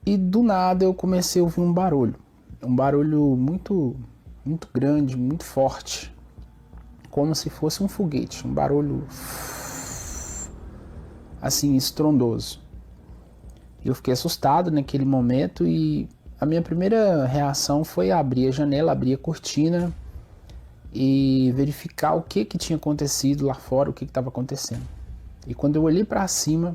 E do nada eu comecei a ouvir um barulho muito, muito grande, muito forte, como se fosse um foguete, um barulho assim estrondoso. Eu fiquei assustado naquele momento e a minha primeira reação foi abrir a janela, abrir a cortina e verificar o que tinha acontecido lá fora, o que estava acontecendo. E quando eu olhei para cima,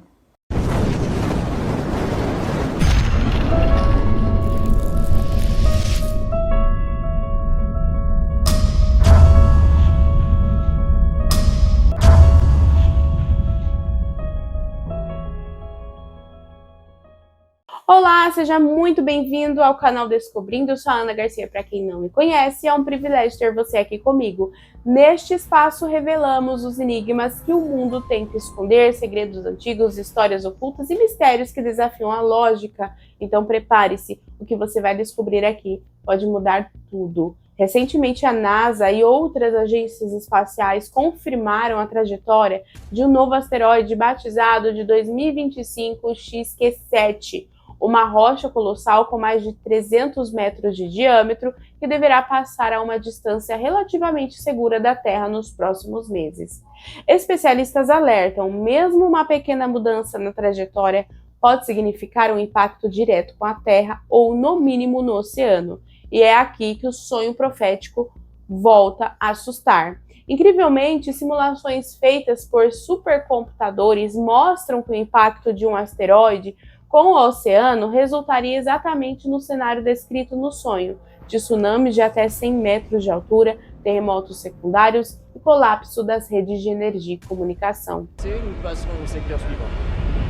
Olá, seja muito bem-vindo ao canal Descobrindo. Eu sou a Ana Garcia, para quem não me conhece, é um privilégio ter você aqui comigo. Neste espaço revelamos os enigmas que o mundo tenta esconder, segredos antigos, histórias ocultas e mistérios que desafiam a lógica. Então prepare-se, o que você vai descobrir aqui pode mudar tudo. Recentemente, a NASA e outras agências espaciais confirmaram a trajetória de um novo asteroide batizado de 2025 XQ7, uma rocha colossal com mais de 300 metros de diâmetro que deverá passar a uma distância relativamente segura da Terra nos próximos meses. Especialistas alertam, mesmo uma pequena mudança na trajetória pode significar um impacto direto com a Terra ou, no mínimo, no oceano. E é aqui que o sonho profético volta a assustar. Incrivelmente, simulações feitas por supercomputadores mostram que o impacto de um asteroide com o oceano resultaria exatamente no cenário descrito no sonho, de tsunamis de até 100 metros de altura, terremotos secundários e colapso das redes de energia e comunicação. Nous passerons au secteur suivant.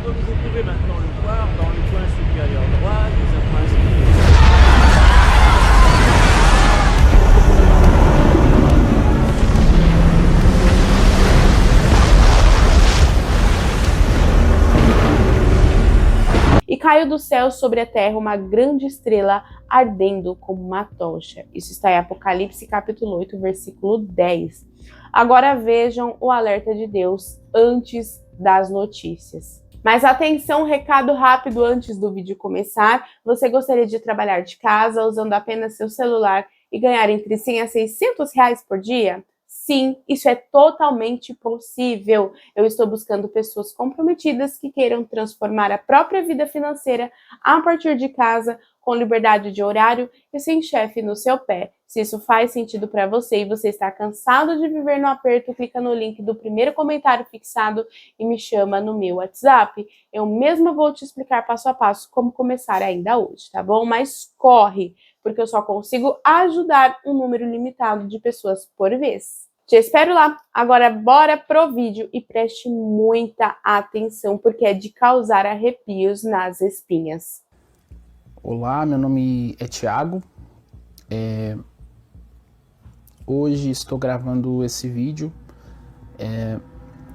Comme vous pouvez maintenant le voir, dans le coin supérieur droit, nous avons inscrit E caiu do céu sobre a terra uma grande estrela ardendo como uma tocha. Isso está em Apocalipse capítulo 8, versículo 10. Agora vejam o alerta de Deus antes das notícias. Mas atenção, recado rápido antes do vídeo começar. Você gostaria de trabalhar de casa usando apenas seu celular e ganhar entre 100 a 600 reais por dia? Sim, isso é totalmente possível. Eu estou buscando pessoas comprometidas que queiram transformar a própria vida financeira a partir de casa, com liberdade de horário e sem chefe no seu pé. Se isso faz sentido para você e você está cansado de viver no aperto, clica no link do primeiro comentário fixado e me chama no meu WhatsApp. Eu mesma vou te explicar passo a passo como começar ainda hoje, tá bom? Mas corre, porque eu só consigo ajudar um número limitado de pessoas por vez. Te espero lá. Agora bora pro vídeo e preste muita atenção, porque é de causar arrepios nas espinhas. olá, meu nome é Thiago. Hoje estou gravando esse vídeo,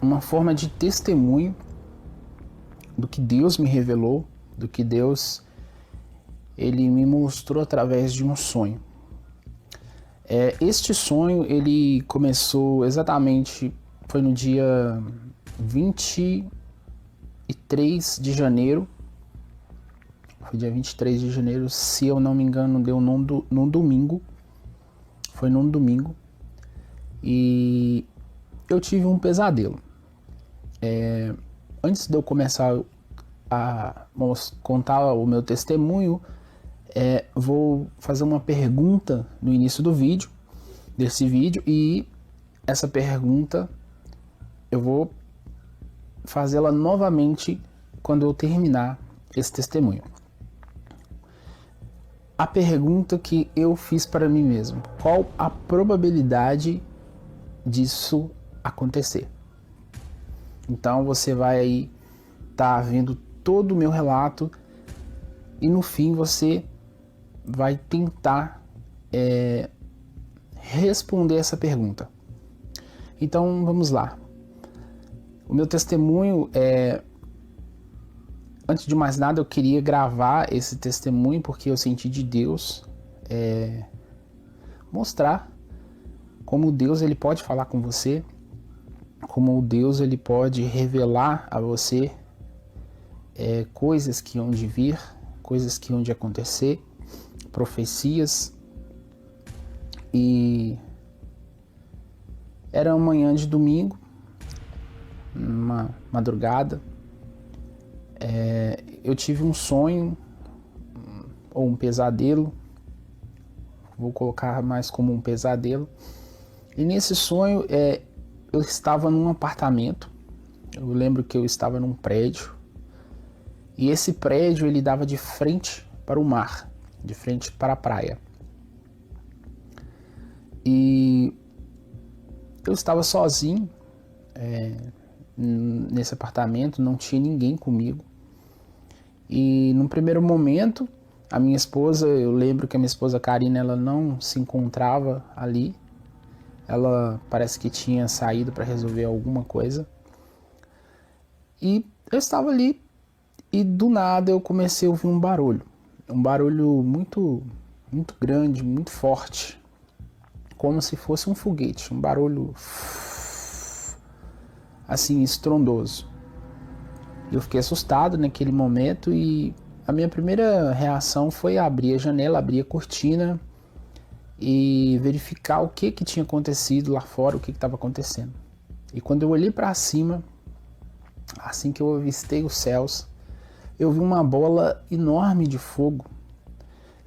uma forma de testemunho do que Deus me revelou, do que Deus ele me mostrou através de um sonho. Este sonho ele começou exatamente, foi no dia 23 de janeiro. Foi dia 23 de janeiro, se eu não me engano, deu num domingo. Foi num domingo. E eu tive um pesadelo. Antes de eu começar a contar o meu testemunho, vou fazer uma pergunta no início desse vídeo, e essa pergunta eu vou fazê-la novamente quando eu terminar esse testemunho. A pergunta que eu fiz para mim mesmo: qual a probabilidade disso acontecer? Então você vai aí estar vendo todo o meu relato e no fim você vai tentar responder essa pergunta. Então vamos lá. O meu testemunho antes de mais nada, eu queria gravar esse testemunho porque eu senti de Deus mostrar como Deus ele pode falar com você, como Deus ele pode revelar a você coisas que hão de vir, coisas que iam de acontecer, profecias. E era uma manhã de domingo, uma madrugada. Eu tive um sonho ou um pesadelo, vou colocar mais como um pesadelo. E nesse sonho eu estava num apartamento. Eu lembro que eu estava num prédio. E esse prédio ele dava de frente para o mar, de frente para a praia. E eu estava sozinho nesse apartamento, não tinha ninguém comigo. E num primeiro momento, a minha esposa, eu lembro que a minha esposa Karina, ela não se encontrava ali. Ela parece que tinha saído para resolver alguma coisa. E eu estava ali e do nada eu comecei a ouvir um barulho muito, muito grande, muito forte, como se fosse um foguete, um barulho assim estrondoso. Eu fiquei assustado naquele momento e a minha primeira reação foi abrir a janela, abrir a cortina e verificar o que tinha acontecido lá fora, o que estava acontecendo. E quando eu olhei para cima, assim que eu avistei os céus, eu vi uma bola enorme de fogo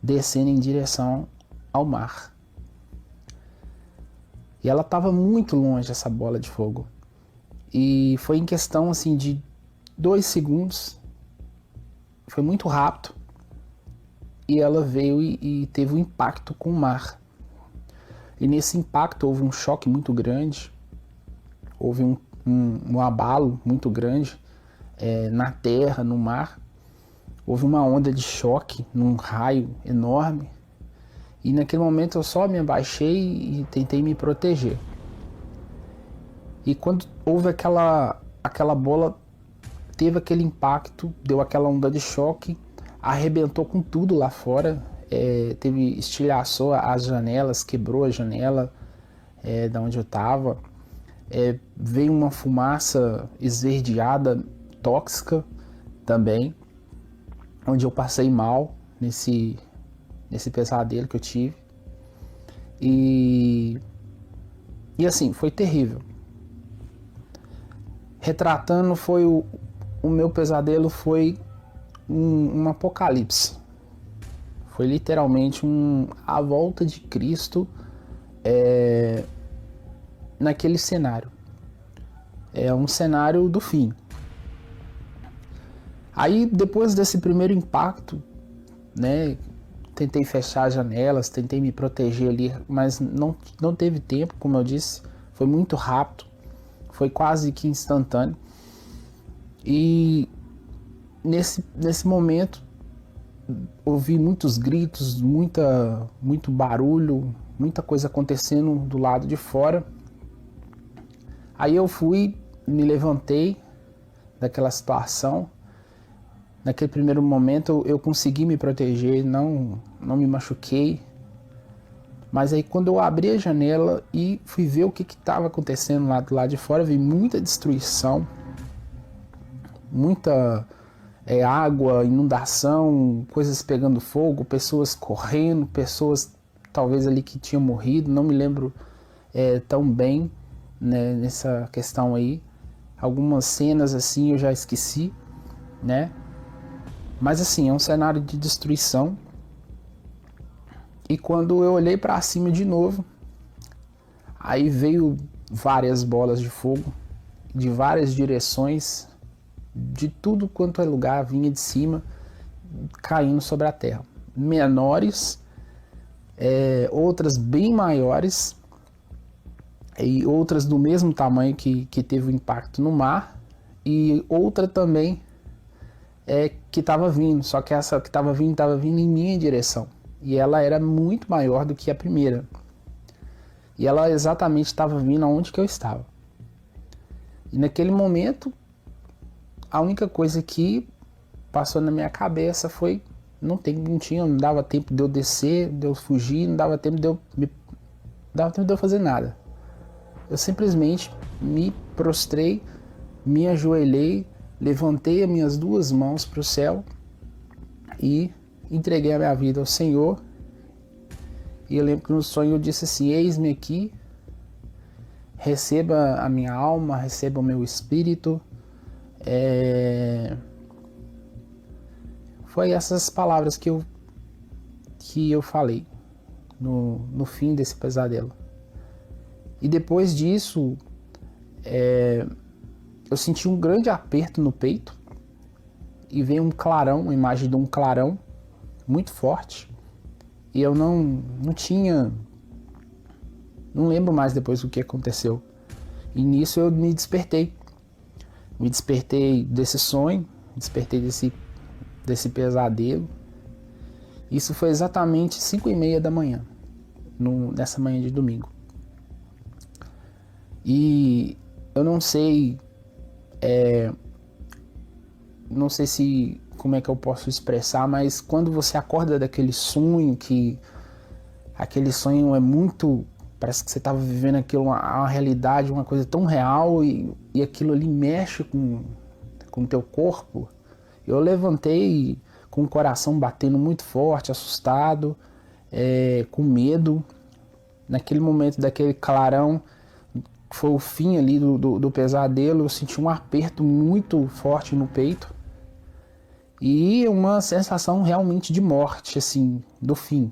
descendo em direção ao mar. E ela estava muito longe, essa bola de fogo. E foi em questão assim de 2 segundos, foi muito rápido, e ela veio e teve um impacto com o mar. E nesse impacto houve um choque muito grande, houve um abalo muito grande na terra, no mar. Houve uma onda de choque num raio enorme. E naquele momento eu só me abaixei e tentei me proteger. E quando houve aquela bola, teve aquele impacto, deu aquela onda de choque, arrebentou com tudo lá fora, estilhaçou as janelas, quebrou a janela da onde eu estava, veio uma fumaça esverdeada, tóxica também, onde eu passei mal nesse pesadelo que eu tive. E assim, foi terrível. Retratando, o meu pesadelo foi um apocalipse. Foi literalmente a volta de Cristo naquele cenário. É um cenário do fim. Aí, depois desse primeiro impacto, né, tentei fechar as janelas, tentei me proteger ali, mas não teve tempo, como eu disse, foi muito rápido, foi quase que instantâneo. E nesse momento, ouvi muitos gritos, muito barulho, muita coisa acontecendo do lado de fora. Aí eu me levantei daquela situação. Naquele primeiro momento eu consegui me proteger, não me machuquei. Mas aí quando eu abri a janela e fui ver o que estava acontecendo lá do lado de fora, vi muita destruição, muita água, inundação, coisas pegando fogo, pessoas correndo, pessoas talvez ali que tinham morrido, não me lembro tão bem, né, nessa questão aí. Algumas cenas assim eu já esqueci, né? Mas assim, é um cenário de destruição. E quando eu olhei para cima de novo, aí veio várias bolas de fogo, de várias direções, de tudo quanto é lugar, vinha de cima, caindo sobre a terra. Menores, outras bem maiores, e outras do mesmo tamanho que teve o impacto no mar, e outra também que estava vindo, só que essa que estava vindo em minha direção, e ela era muito maior do que a primeira, e ela exatamente estava vindo aonde que eu estava. E naquele momento, a única coisa que passou na minha cabeça foi, não dava tempo de eu descer, de eu fugir, não dava tempo de eu fazer nada. Eu simplesmente me prostrei, me ajoelhei, levantei as minhas 2 mãos para o céu e entreguei a minha vida ao Senhor. E eu lembro que no sonho eu disse assim: eis-me aqui, receba a minha alma, receba o meu espírito. Foi essas palavras que eu falei no fim desse pesadelo. E depois disso, eu senti um grande aperto no peito e veio um clarão, uma imagem de um clarão muito forte. E eu não lembro mais depois o que aconteceu. E nisso eu me despertei. Me despertei desse sonho, despertei desse pesadelo. Isso foi exatamente 5:30 da manhã, nessa manhã de domingo. E eu não sei como é que eu posso expressar, mas quando você acorda daquele sonho, que aquele sonho é muito, parece que você estava vivendo aquilo, uma realidade, uma coisa tão real, e aquilo ali mexe com o teu corpo. Eu levantei com o coração batendo muito forte, assustado, com medo. Naquele momento daquele clarão, foi o fim ali do pesadelo, eu senti um aperto muito forte no peito e uma sensação realmente de morte, assim, do fim.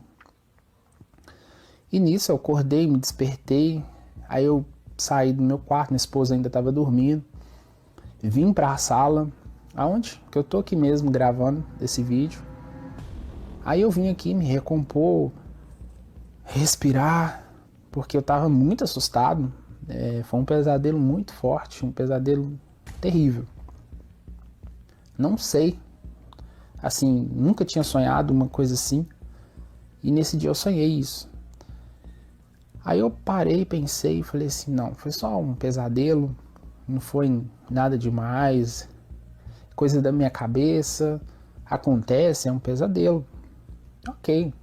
E nisso eu acordei, me despertei, aí eu saí do meu quarto, minha esposa ainda estava dormindo, vim para a sala, aonde? Que eu tô aqui mesmo gravando esse vídeo. Aí eu vim aqui me recompor, respirar, porque eu estava muito assustado. Foi um pesadelo muito forte, um pesadelo terrível. Não sei, assim, nunca tinha sonhado uma coisa assim, e nesse dia eu sonhei isso. Aí eu parei, pensei e falei assim: não, foi só um pesadelo, não foi nada demais, coisa da minha cabeça, acontece, é um pesadelo. Ok.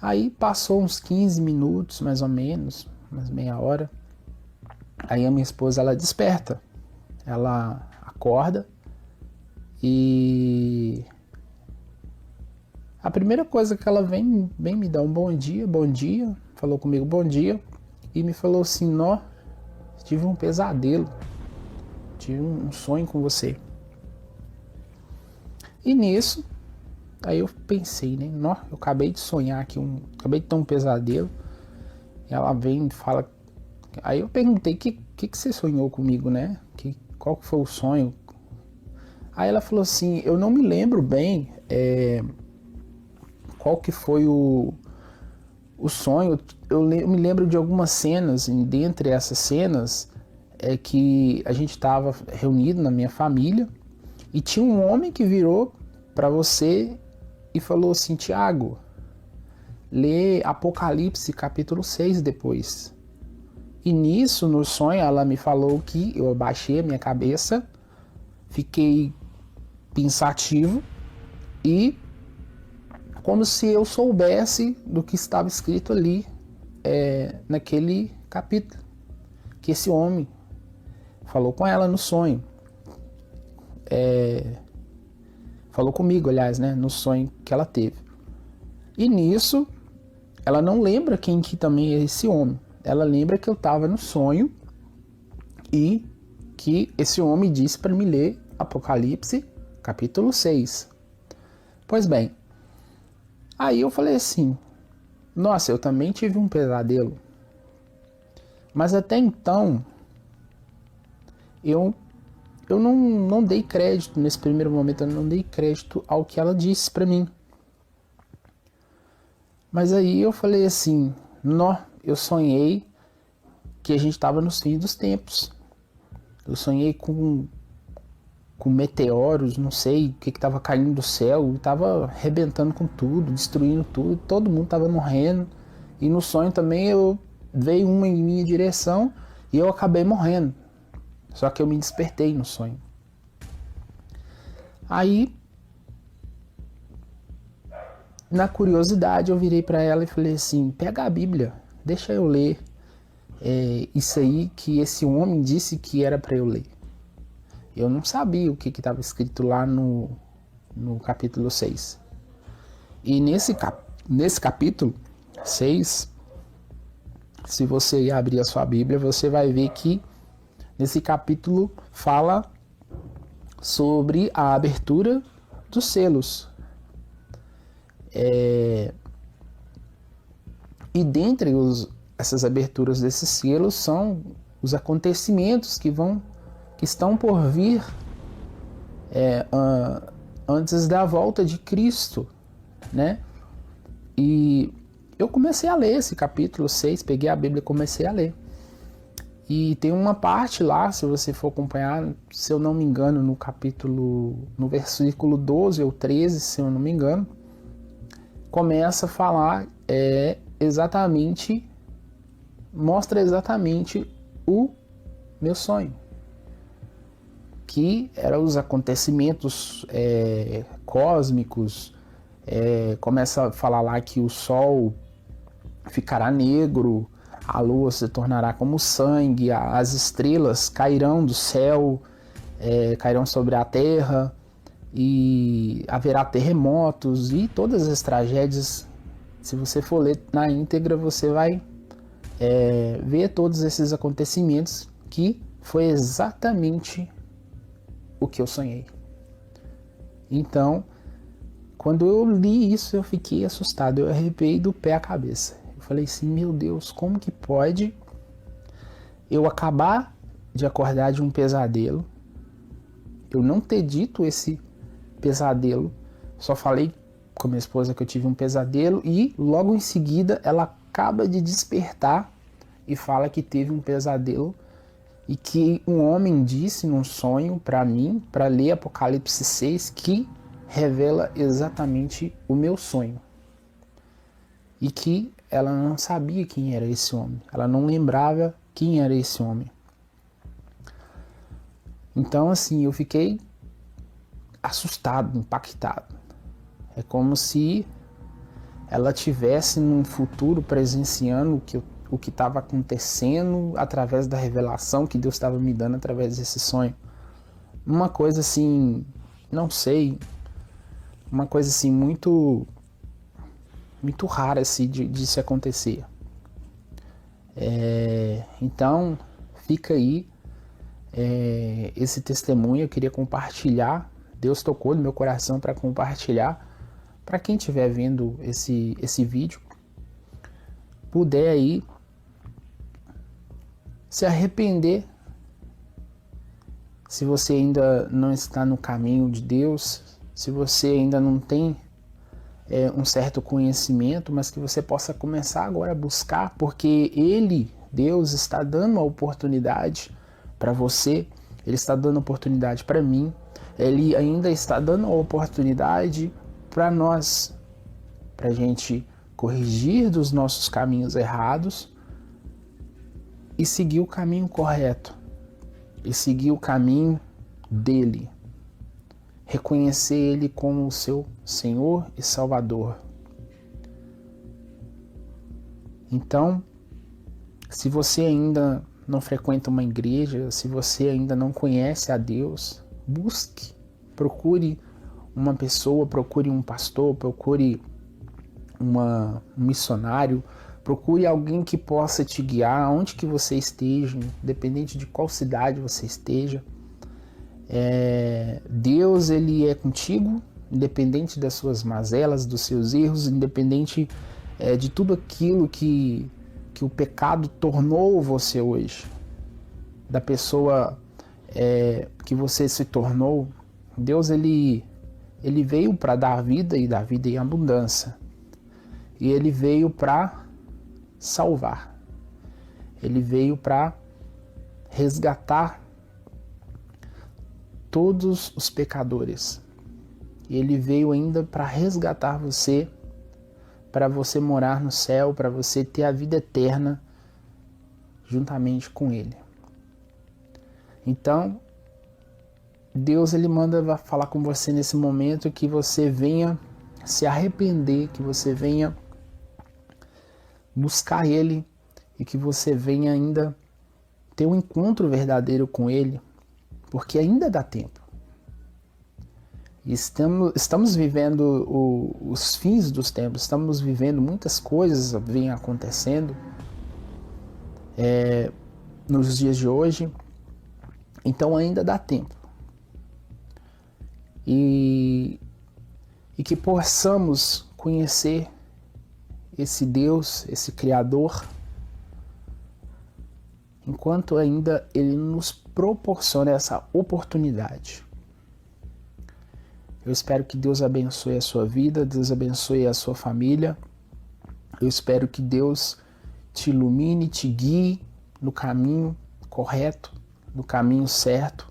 Aí passou uns 15 minutos, mais ou menos, umas meia hora. Aí a minha esposa, ela desperta, ela acorda e a primeira coisa que ela vem me dar um bom dia, falou comigo bom dia e me falou assim: nó, tive um pesadelo, tive um sonho com você. E nisso, aí eu pensei, né, nó, eu acabei de sonhar aqui, acabei de ter um pesadelo. E ela vem e fala. Aí eu perguntei: que você sonhou comigo, né? Qual que foi o sonho? Aí ela falou assim: eu não me lembro bem qual que foi o sonho. Eu me lembro de algumas cenas, e dentre essas cenas que a gente estava reunido na minha família e tinha um homem que virou para você e falou assim: Tiago, lê Apocalipse capítulo 6 depois. E nisso, no sonho, ela me falou que eu abaixei a minha cabeça, fiquei pensativo e como se eu soubesse do que estava escrito ali naquele capítulo, que esse homem falou com ela no sonho. Falou comigo, aliás, né, no sonho que ela teve. E nisso, ela não lembra quem que também é esse homem. Ela lembra que eu estava no sonho e que esse homem disse para me ler Apocalipse capítulo 6. Pois bem, aí eu falei assim: nossa, eu também tive um pesadelo. Mas até então, eu não dei crédito, nesse primeiro momento eu não dei crédito ao que ela disse para mim. Mas aí eu falei assim: eu sonhei que a gente estava no fim dos tempos. Eu sonhei com meteoros, não sei o que estava caindo do céu, estava arrebentando com tudo, destruindo tudo, todo mundo estava morrendo. E no sonho também veio uma em minha direção e eu acabei morrendo. Só que eu me despertei no sonho. Aí, na curiosidade, eu virei para ela e falei assim: pega a Bíblia, deixa eu ler isso aí que esse homem disse que era para eu ler. Eu não sabia o que estava escrito lá no no capítulo 6. E nesse capítulo 6, se você abrir a sua Bíblia, você vai ver que nesse capítulo fala sobre a abertura dos selos. E dentre essas aberturas desses selos são os acontecimentos que estão por vir antes da volta de Cristo, né? E eu comecei a ler esse capítulo 6, peguei a Bíblia e comecei a ler. E tem uma parte lá, se você for acompanhar, se eu não me engano, no versículo 12 ou 13, se eu não me engano, começa a falar mostra exatamente o meu sonho, que eram os acontecimentos cósmicos. Começa a falar lá que o sol ficará negro, a lua se tornará como sangue, as estrelas cairão do céu, cairão sobre a terra, e haverá terremotos e todas as tragédias. Se você for ler na íntegra, você vai ver todos esses acontecimentos, que foi exatamente o que eu sonhei. Então, quando eu li isso, eu fiquei assustado, eu arrepiei do pé à cabeça. Eu falei assim, meu Deus, como que pode eu acabar de acordar de um pesadelo, eu não ter dito esse pesadelo, só falei com minha esposa que eu tive um pesadelo, e logo em seguida ela acaba de despertar e fala que teve um pesadelo e que um homem disse num sonho para mim, para ler Apocalipse 6, que revela exatamente o meu sonho. E que ela não sabia quem era esse homem, ela não lembrava quem era esse homem. Então, assim, eu fiquei assustado, impactado. É como se ela tivesse num futuro presenciando o que estava acontecendo através da revelação que Deus estava me dando através desse sonho. Uma coisa assim, não sei, uma coisa assim muito rara assim, de se acontecer. Então, fica aí esse testemunho, eu queria compartilhar. Deus tocou no meu coração para compartilhar. Para quem estiver vendo esse vídeo, puder aí se arrepender, se você ainda não está no caminho de Deus, se você ainda não tem um certo conhecimento, mas que você possa começar agora a buscar, porque Deus está dando a oportunidade para você, Ele está dando a oportunidade para mim, Ele ainda está dando a oportunidade para nós, para a gente corrigir dos nossos caminhos errados e seguir o caminho correto, e seguir o caminho dele, reconhecer ele como o seu Senhor e Salvador. Então, se você ainda não frequenta uma igreja, se você ainda não conhece a Deus, busque, procure uma pessoa, procure um pastor, procure um missionário, procure alguém que possa te guiar aonde que você esteja, independente de qual cidade você esteja. Deus, Ele é contigo, independente das suas mazelas, dos seus erros, independente de tudo aquilo que o pecado tornou você hoje, da pessoa que você se tornou. Deus, Ele veio para dar vida e dar vida em abundância. E Ele veio para salvar. Ele veio para resgatar todos os pecadores. E Ele veio ainda para resgatar você, para você morar no céu, para você ter a vida eterna juntamente com Ele. Então, Deus, Ele manda falar com você nesse momento, que você venha se arrepender, que você venha buscar Ele e que você venha ainda ter um encontro verdadeiro com Ele, porque ainda dá tempo. Estamos vivendo os fins dos tempos, estamos vivendo muitas coisas vêm acontecendo nos dias de hoje, então ainda dá tempo. E que possamos conhecer esse Deus, esse Criador, enquanto ainda Ele nos proporciona essa oportunidade. Eu espero que Deus abençoe a sua vida, Deus abençoe a sua família. Eu espero que Deus te ilumine, te guie no caminho correto, no caminho certo.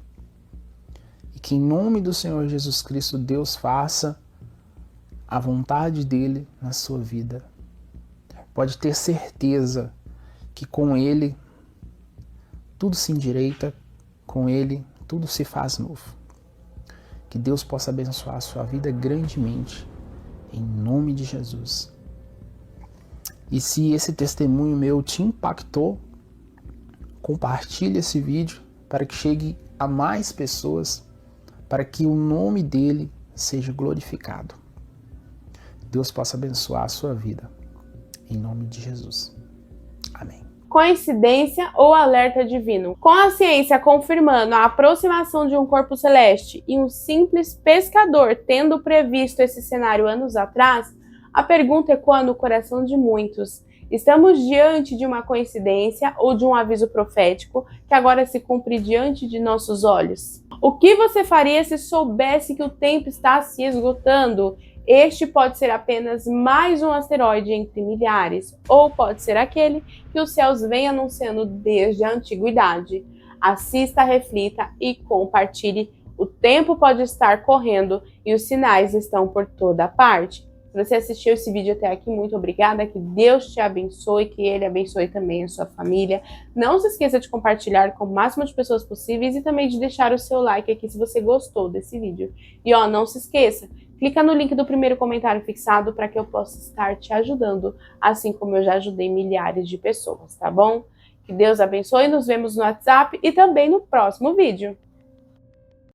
E que em nome do Senhor Jesus Cristo, Deus faça a vontade dEle na sua vida. Pode ter certeza que com Ele tudo se endireita, com Ele tudo se faz novo. Que Deus possa abençoar a sua vida grandemente, em nome de Jesus. E se esse testemunho meu te impactou, compartilhe esse vídeo para que chegue a mais pessoas, para que o nome dele seja glorificado. Deus possa abençoar a sua vida, em nome de Jesus. Amém. Coincidência ou alerta divino? Com a ciência confirmando a aproximação de um corpo celeste e um simples pescador tendo previsto esse cenário anos atrás, a pergunta ecoa no coração de muitos. Estamos diante de uma coincidência ou de um aviso profético que agora se cumpre diante de nossos olhos? O que você faria se soubesse que o tempo está se esgotando? Este pode ser apenas mais um asteroide entre milhares, ou pode ser aquele que os céus vêm anunciando desde a antiguidade. Assista, reflita e compartilhe. O tempo pode estar correndo e os sinais estão por toda parte. Se você assistiu esse vídeo até aqui, muito obrigada. Que Deus te abençoe, que Ele abençoe também a sua família. Não se esqueça de compartilhar com o máximo de pessoas possíveis e também de deixar o seu like aqui se você gostou desse vídeo. E não se esqueça, clica no link do primeiro comentário fixado para que eu possa estar te ajudando, assim como eu já ajudei milhares de pessoas, tá bom? Que Deus abençoe, nos vemos no WhatsApp e também no próximo vídeo.